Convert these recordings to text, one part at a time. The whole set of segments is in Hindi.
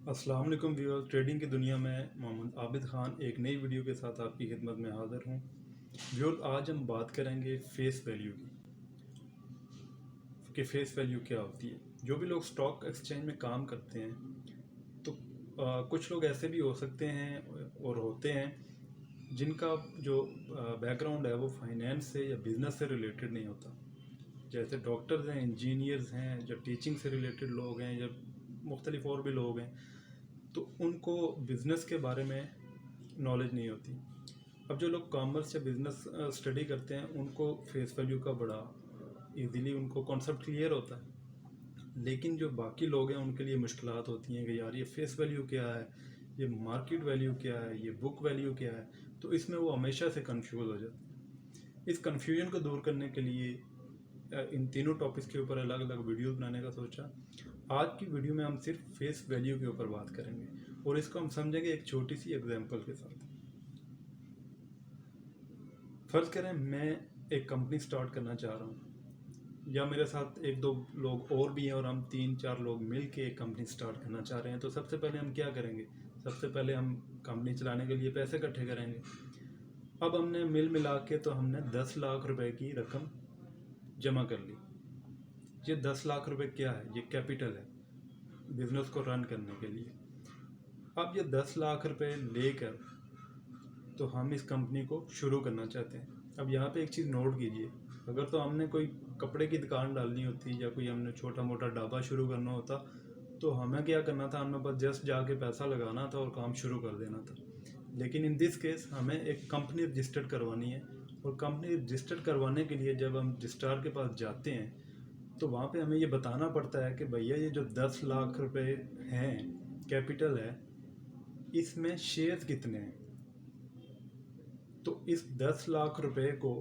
अस्सलाम वालेकुम व्यूअर्स। ट्रेडिंग की दुनिया में मोहम्मद आबिद ख़ान एक नई वीडियो के साथ आपकी खिदमत में हाज़िर हूँ। व्यूअर्स, आज हम बात करेंगे फेस वैल्यू की कि फेस वैल्यू क्या होती है। जो भी लोग स्टॉक एक्सचेंज में काम करते हैं तो कुछ लोग ऐसे भी हो सकते हैं और होते हैं जिनका जो बैकग्राउंड है वो फाइनेंस से या बिज़नेस से रिलेटेड नहीं होता। जैसे डॉक्टर्स हैं, इंजीनियर्स हैं, जो टीचिंग से रिलेटेड लोग हैं या मुख्तलिफ और भी लोग हैं, तो उनको बिज़नेस के बारे में नॉलेज नहीं होती। अब जो लोग कॉमर्स या बिज़नेस स्टडी करते हैं उनको फेस वैल्यू का बड़ा इजीली उनको कॉन्सेप्ट क्लियर होता है, लेकिन जो बाकी लोग हैं उनके लिए मुश्किलात होती हैं कि यार ये फेस वैल्यू क्या है, ये मार्केट वैल्यू क्या है, ये बुक वैल्यू क्या है। तो इसमें वो हमेशा से कंफ्यूज हो जाते हैं। इस कन्फ्यूजन को दूर करने के लिए इन तीनों टॉपिक्स के ऊपर अलग अलग वीडियो बनाने का सोचा। आज की वीडियो में हम सिर्फ फेस वैल्यू के ऊपर बात करेंगे और इसको हम समझेंगे एक छोटी सी एग्जांपल के साथ। फ़र्ज़ करें मैं एक कंपनी स्टार्ट करना चाह रहा हूँ या मेरे साथ एक दो लोग और भी हैं और हम तीन चार लोग मिल के एक कंपनी स्टार्ट करना चाह रहे हैं। तो सबसे पहले हम क्या करेंगे? सबसे पहले हम कंपनी चलाने के लिए पैसे इकट्ठे करेंगे। अब हमने मिल मिला के तो हमने 10 लाख रुपए की रकम जमा कर ली। ये 10 लाख रुपए क्या है? ये कैपिटल है बिज़नेस को रन करने के लिए। अब ये 10 लाख रुपए लेकर तो हम इस कंपनी को शुरू करना चाहते हैं। अब यहाँ पे एक चीज़ नोट कीजिए, अगर तो हमने कोई कपड़े की दुकान डालनी होती या कोई हमने छोटा मोटा ढाबा शुरू करना होता तो हमें क्या करना था? हमें बस जस्ट जाके पैसा लगाना था और काम शुरू कर देना था। लेकिन इन दिस केस हमें एक कंपनी रजिस्टर्ड करवानी है और कंपनी रजिस्टर्ड करवाने के लिए जब हम रजिस्ट्रार के पास जाते हैं तो वहाँ पे हमें ये बताना पड़ता है कि भैया ये जो 10 लाख रुपए हैं, कैपिटल है, इसमें शेयर्स कितने हैं। तो इस 10 लाख रुपए को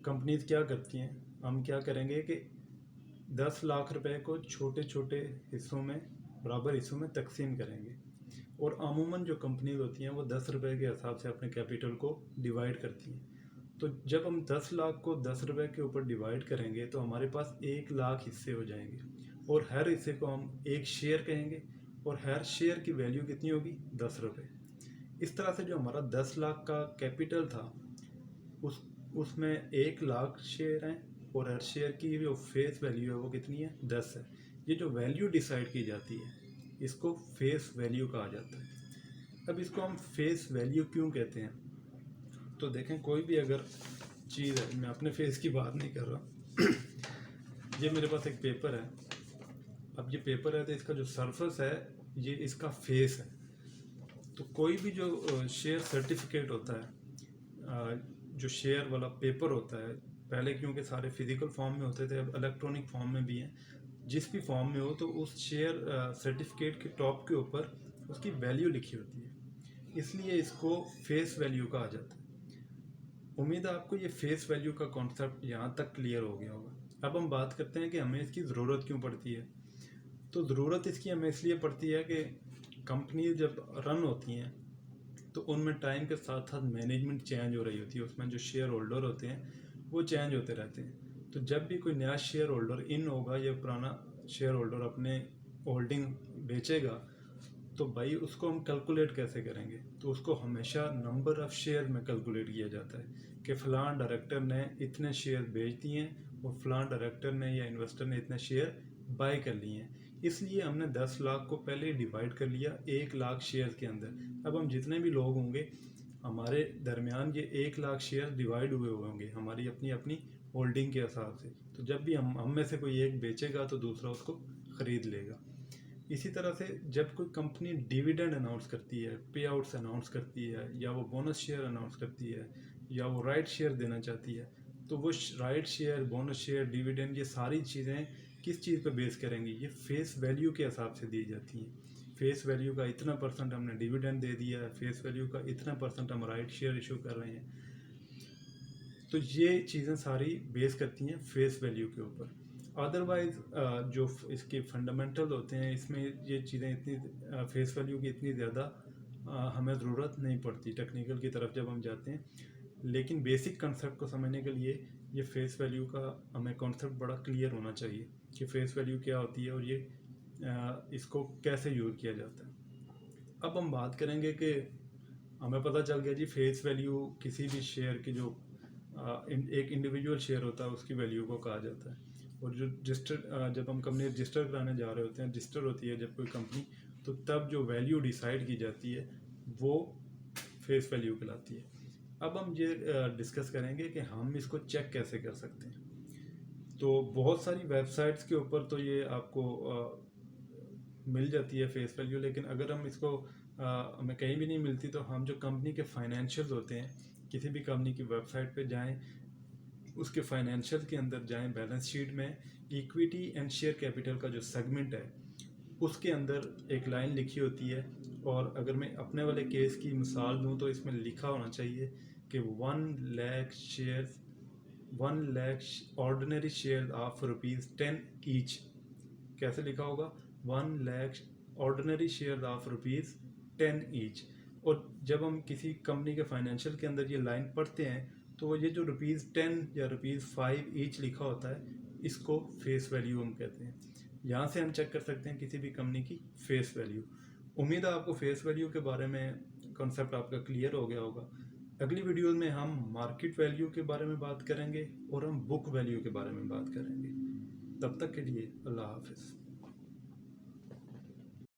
कंपनीज क्या करती हैं, हम क्या करेंगे कि 10 लाख रुपए को छोटे छोटे हिस्सों में, बराबर हिस्सों में तकसीम करेंगे और अमूमन जो कंपनीज होती हैं वो 10 रुपए के हिसाब से अपने कैपिटल को डिवाइड करती हैं। तो जब हम 10 लाख को 10 रुपए के ऊपर डिवाइड करेंगे तो हमारे पास 1 लाख हिस्से हो जाएंगे और हर हिस्से को हम एक शेयर कहेंगे और हर शेयर की वैल्यू कितनी होगी? 10 रुपये। इस तरह से जो हमारा 10 लाख का कैपिटल था उस उसमें 1 लाख शेयर हैं और हर शेयर की जो फेस वैल्यू है वो कितनी है? 10 है। ये जो वैल्यू डिसाइड की जाती है इसको फेस वैल्यू कहा जाता है। अब इसको हम फेस वैल्यू क्यों कहते हैं? तो देखें, कोई भी अगर चीज़ है, मैं अपने फेस की बात नहीं कर रहा ये मेरे पास एक पेपर है। अब ये पेपर है तो इसका जो सरफेस है ये इसका फेस है। तो कोई भी जो शेयर सर्टिफिकेट होता है, जो शेयर वाला पेपर होता है, पहले क्योंकि सारे फिजिकल फॉर्म में होते थे, अब इलेक्ट्रॉनिक फॉर्म में भी हैं। जिस भी फॉर्म में हो तो उस शेयर सर्टिफिकेट के टॉप के ऊपर उसकी वैल्यू लिखी होती है, इसलिए इसको फेस वैल्यू कहा जाता है। उम्मीद है आपको ये फेस वैल्यू का कॉन्सेप्ट यहाँ तक क्लियर हो गया होगा। अब हम बात करते हैं कि हमें इसकी ज़रूरत क्यों पड़ती है। तो ज़रूरत इसकी हमें इसलिए पड़ती है कि कंपनी जब रन होती हैं तो उनमें टाइम के साथ साथ मैनेजमेंट चेंज हो रही होती है, उसमें जो शेयर होल्डर होते हैं वो चेंज होते रहते हैं। तो जब भी कोई नया शेयर होल्डर इन होगा या पुराना शेयर होल्डर अपने होल्डिंग बेचेगा तो भाई उसको हम कैलकुलेट कैसे करेंगे? तो उसको हमेशा नंबर ऑफ़ शेयर में कैलकुलेट किया जाता है कि फ़लाँ डायरेक्टर ने इतने शेयर बेच दिए हैं और फ़लाँ डायरेक्टर ने या इन्वेस्टर ने इतने शेयर बाय कर लिए हैं। इसलिए हमने 10 लाख को पहले ही डिवाइड कर लिया 1 लाख शेयर के अंदर। अब हम जितने भी लोग होंगे हमारे दरमियान ये 1 लाख शेयर डिवाइड हुए होंगे हमारी अपनी अपनी होल्डिंग के हिसाब से। तो जब भी हम में से कोई एक बेचेगा तो दूसरा उसको ख़रीद लेगा। इसी तरह से जब कोई कंपनी डिविडेंड अनाउंस करती है, पे आउट्स अनाउंस करती है, या वो बोनस शेयर अनाउंस करती है, या वो राइट शेयर देना चाहती है, तो वो right share, bonus share, dividend, ये सारी चीज़ें किस चीज़ पर बेस करेंगी? ये फेस वैल्यू के हिसाब से दी जाती हैं। फेस वैल्यू का इतना परसेंट हमने डिविडेंड दे दिया है, फेस वैल्यू का इतना परसेंट हम राइट शेयर इशू कर रहे हैं। तो ये चीज़ें सारी बेस करती हैं फेस वैल्यू के ऊपर। अदरवाइज़ जो इसके फंडामेंटल होते हैं इसमें ये चीज़ें इतनी फेस वैल्यू की इतनी ज़्यादा हमें ज़रूरत नहीं पड़ती टेक्निकल की तरफ जब हम जाते हैं। लेकिन बेसिक कंसेप्ट को समझने के लिए ये फेस वैल्यू का हमें कॉन्सेप्ट बड़ा क्लियर होना चाहिए कि फेस वैल्यू क्या होती है और ये इसको कैसे यूज़ किया जाता है। अब हम बात करेंगे कि हमें पता चल गया जी फेस वैल्यू किसी भी शेयर की जो एक इंडिविजुअल शेयर होता है उसकी वैल्यू को कहा जाता है। और जो रजिस्टर जब हम कंपनी रजिस्टर कराने जा रहे होते हैं, रजिस्टर होती है जब कोई कंपनी, तो तब जो वैल्यू डिसाइड की जाती है वो फेस वैल्यू कहलाती है। अब हम ये डिस्कस करेंगे कि हम इसको चेक कैसे कर सकते हैं। तो बहुत सारी वेबसाइट्स के ऊपर तो ये आपको मिल जाती है फेस वैल्यू, लेकिन अगर हम इसको हमें कहीं भी नहीं मिलती तो हम जो कंपनी के फाइनेंशियल्स होते हैं, किसी भी कंपनी की वेबसाइट पे जाएं, उसके फाइनेंशियल के अंदर जाएं, बैलेंस शीट में इक्विटी एंड शेयर कैपिटल का जो सेगमेंट है उसके अंदर एक लाइन लिखी होती है। और अगर मैं अपने वाले केस की मिसाल दूं तो इसमें लिखा होना चाहिए कि 1 lakh ordinary share of ₹10 each. कैसे लिखा होगा? 1 lakh ordinary share of ₹10 each. और जब हम किसी कंपनी के फाइनेंशियल के अंदर ये लाइन पढ़ते हैं तो ये जो ₹10 या ₹5 ईच लिखा होता है, इसको फेस वैल्यू हम कहते हैं। यहाँ से हम चेक कर सकते हैं किसी भी कंपनी की फेस वैल्यू। उम्मीद है आपको फेस वैल्यू के बारे में कॉन्सेप्ट आपका क्लियर हो गया होगा। अगली वीडियो में हम मार्केट वैल्यू के बारे में बात करेंगे और हम बुक वैल्यू के बारे में बात करेंगे। तब तक के लिए अल्लाह हाफिज़।